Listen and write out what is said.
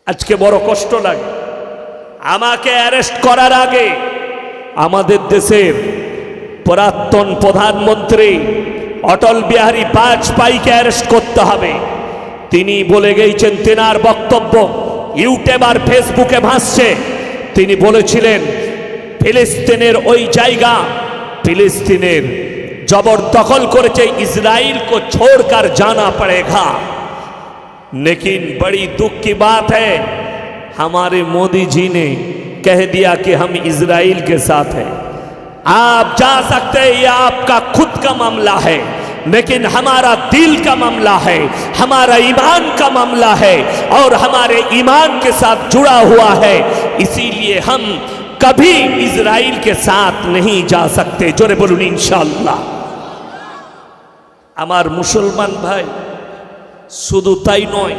আজকে বড় কষ্ট লাগে। আমাকে অ্যারেস্ট করার আগে আমাদের দেশের প্রাক্তন প্রধানমন্ত্রী অটল বিহারী বাজপেয়ীকে অ্যারেস্ট করতে হবে। তিনি বলে গিয়েছেন, তেনার বক্তব্য ইউটিউব আর ফেসবুকে ভাসছে। তিনি বলেছিলেন ফিলিস্তিনের ওই জায়গা ফিলিস্তিনের जबरदखल करेছে, इजराइल को छोड़कर जाना पड़ेगा। लेकिन बड़ी दुख की बात है, हमारे मोदी जी ने कह दिया कि हम इजराइल के साथ हैं। आप जा सकते हैं, ये आपका खुद का मामला है, लेकिन हमारा दिल का मामला है, हमारा ईमान का मामला है और हमारे ईमान के साथ जुड़ा हुआ है। इसीलिए हम कभी इजराइल के साथ नहीं जा सकते। जोरे बोलून इंशाअल्लाह। আমার মুসলমান ভাই, শুধু তাই নয়,